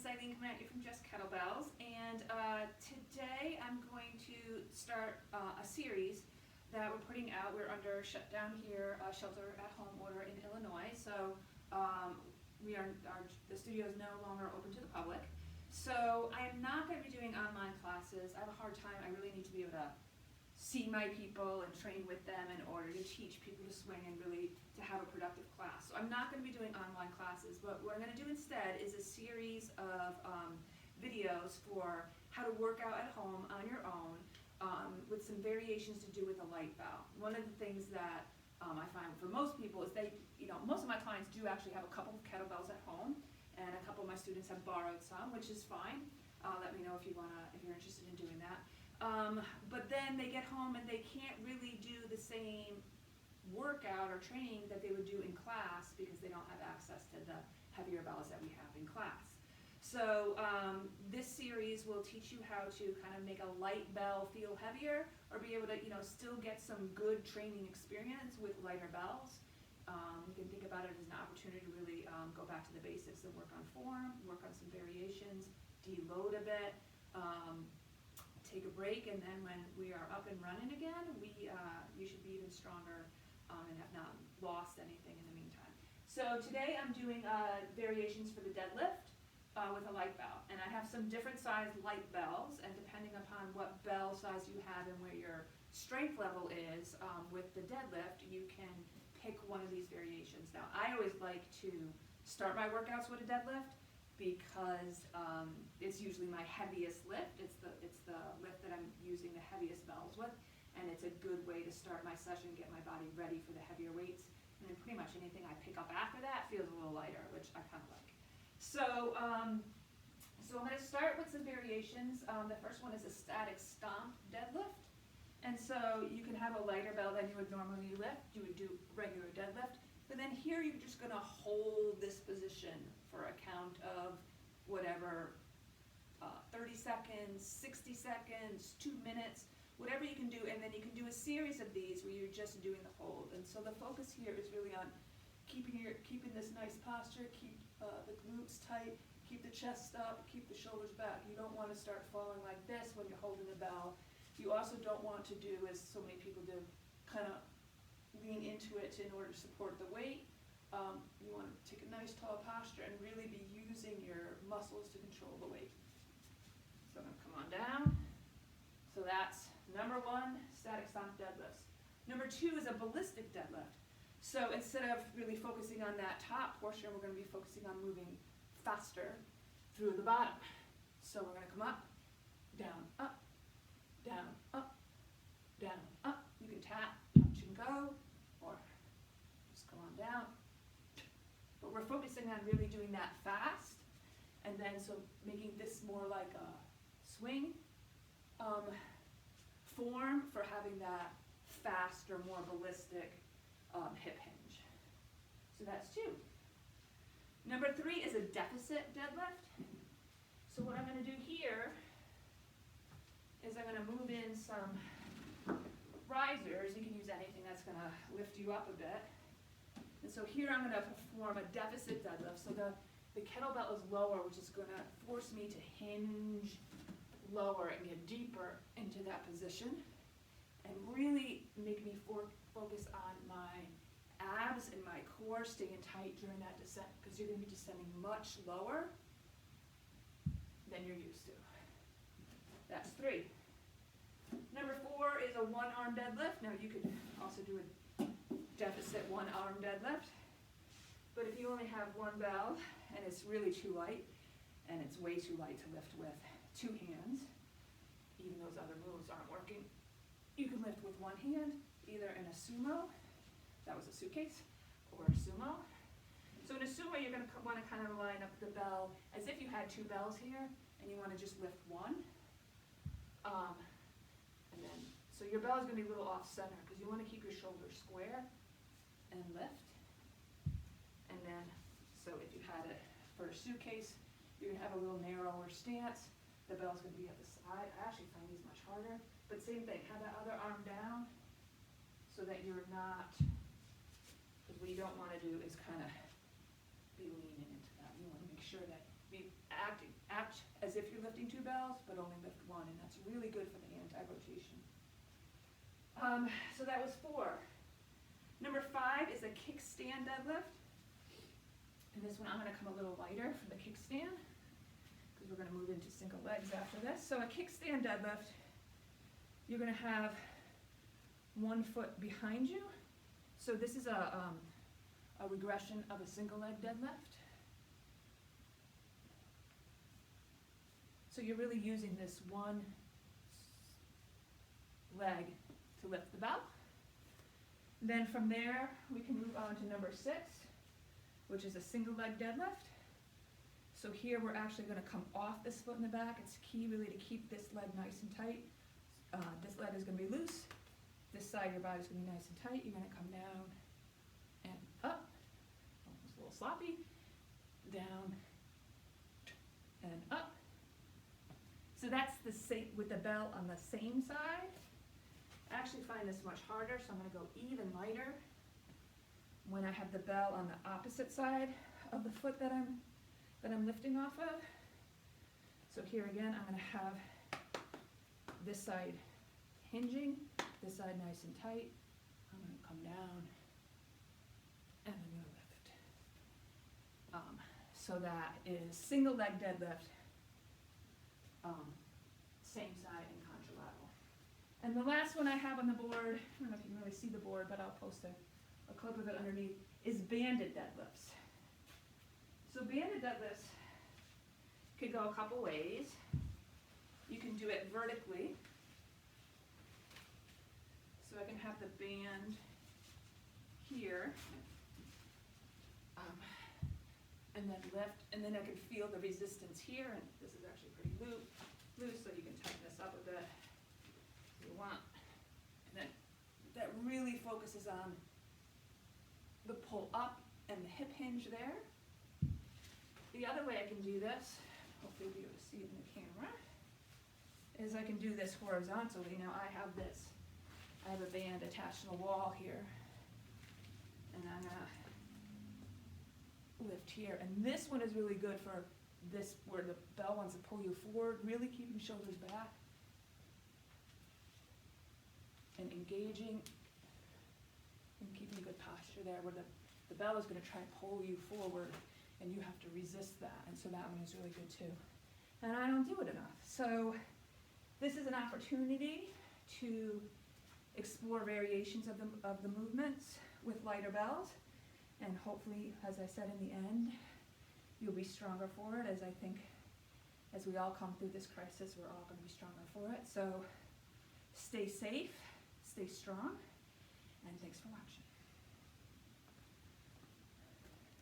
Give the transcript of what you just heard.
Eileen coming at you from Just Kettlebells, and today I'm going to start a series that we're putting out. We're under shutdown here, shelter at home order in Illinois, so the studio is no longer open to the public. So I am not going to be doing online classes. I have a hard time. I really need to be able to see my people and train with them in order to teach people to swing and really to have a productive class. So I'm not going to be doing online classes, but what I'm going to do instead is a series of videos for how to work out at home on your own with some variations to do with a light bell. One of the things that I find for most people is most of my clients do actually have a couple of kettlebells at home, and a couple of my students have borrowed some, which is fine. Let me know if you're interested in doing that. But then they get home and they can't really do the same workout or training that they would do in class because they don't have access to the heavier bells that we have in class. So this series will teach you how to kind of make a light bell feel heavier, or be able to still get some good training experience with lighter bells. You can think about it as an opportunity to really go back to the basics and work on form, work on some variations, deload a bit, take a break, and then when we are up and running again, you should be even stronger and have not lost anything in the meantime. So today I'm doing variations for the deadlift with a light bell, and I have some different sized light bells, and depending upon what bell size you have and where your strength level is with the deadlift, you can pick one of these variations. Now I always like to start my workouts with a deadlift because it's usually my heaviest lift. It's the lift that I'm using the heaviest bells with, and it's a good way to start my session, get my body ready for the heavier weights, and then pretty much anything I pick up after that feels a little lighter, which I kind of like. So I'm going to start with some variations. The first one is a static stomp deadlift, and so you can have a lighter bell than you would normally lift. You would do regular deadlift, but then here you're just going to hold this position for a count of whatever, 30 seconds, 60 seconds, 2 minutes, whatever you can do, and then you can do a series of these where you're just doing the hold. And so the focus here is really on keeping this nice posture, keep the glutes tight, keep the chest up, keep the shoulders back. You don't want to start falling like this when you're holding the bell. You also don't want to do, as so many people do, kind of lean into it in order to support the weight. You want to take a nice tall posture and really be using your muscles to control the weight. So I'm going to come on down. So that's number one, static stomp deadlifts. Number two is a ballistic deadlift. So instead of really focusing on that top portion, we're going to be focusing on moving faster through the bottom. So we're going to come up, down, up, down, up, down, up. You can tap, touch and go, or just come on down. But we're focusing on really doing that fast, and then so making this more like a swing form for having that faster, more ballistic hip hinge. So that's two. Number three is a deficit deadlift. So what I'm going to do here is I'm going to move in some risers. You can use anything that's going to lift you up a bit. And so here I'm going to perform a deficit deadlift. So the kettlebell is lower, which is going to force me to hinge lower and get deeper into that position, and really make me focus on my abs and my core staying tight during that descent, because you're going to be descending much lower than you're used to. That's three. Number four is a one-arm deadlift. Now you could also do a deficit one-arm deadlift, but if you only have one bell and it's really too light, and it's way too light to lift with two hands, even those other moves aren't working, you can lift with one hand, either in a sumo, that was a suitcase, or a sumo. So in a sumo, you're going to want to kind of line up the bell as if you had two bells here, and you want to just lift one. And then, so your bell is going to be a little off center, because you want to keep your shoulders square and lift. And then, so if you had it for a suitcase, you're going to have a little narrower stance. The bell's going to be at the side. I actually find these much harder. But same thing, have that other arm down so that you're not, because what you don't want to do is kind of be leaning into that. You want to make sure that be acting act as if you're lifting 2 bells, but only lift 1, and that's really good for the anti-rotation. So that was 4. Number 5 is a kickstand deadlift. And this one I'm going to come a little lighter for the kickstand, because we're going to move into single legs after this. So a kickstand deadlift, you're going to have one foot behind you. So this is a regression of a single leg deadlift. So you're really using this one leg to lift the bell. Then from there, we can move on to number 6, which is a single leg deadlift. So here we're actually going to come off this foot in the back. It's key really to keep this leg nice and tight. This leg is going to be loose. This side of your body is going to be nice and tight. You're going to come down and up. Almost a little sloppy. Down and up. So that's the same with the bell on the same side. I actually find this much harder, so I'm going to go even lighter when I have the bell on the opposite side of the foot that I'm lifting off of. So here again, I'm going to have this side hinging, this side nice and tight. I'm going to come down and I'm going to lift. So that is single leg deadlift, same side and contralateral. And the last one I have on the board, I don't know if you can really see the board, but I'll post a clip of it underneath, is banded deadlifts. So banded deadlifts could go a couple ways. You can do it vertically. So I can have the band here, and then lift, and then I can feel the resistance here, and this is actually pretty loose, so you can tighten this up a bit if you want. And then that really focuses on the pull up and the hip hinge there. The other way I can do this, hopefully you'll be able to see it in the camera, is I can do this horizontally. Now I have a band attached to the wall here, and I'm gonna lift here. And this one is really good for this, where the bell wants to pull you forward, really keeping shoulders back and engaging and keeping good posture there, where the bell is going to try to pull you forward and you have to resist that. And so that one is really good too. And I don't do it enough. So this is an opportunity to explore variations of the movements with lighter bells. And hopefully, as I said in the end, you'll be stronger for it, as I think as we all come through this crisis, we're all going to be stronger for it. So stay safe, stay strong, and thanks for watching.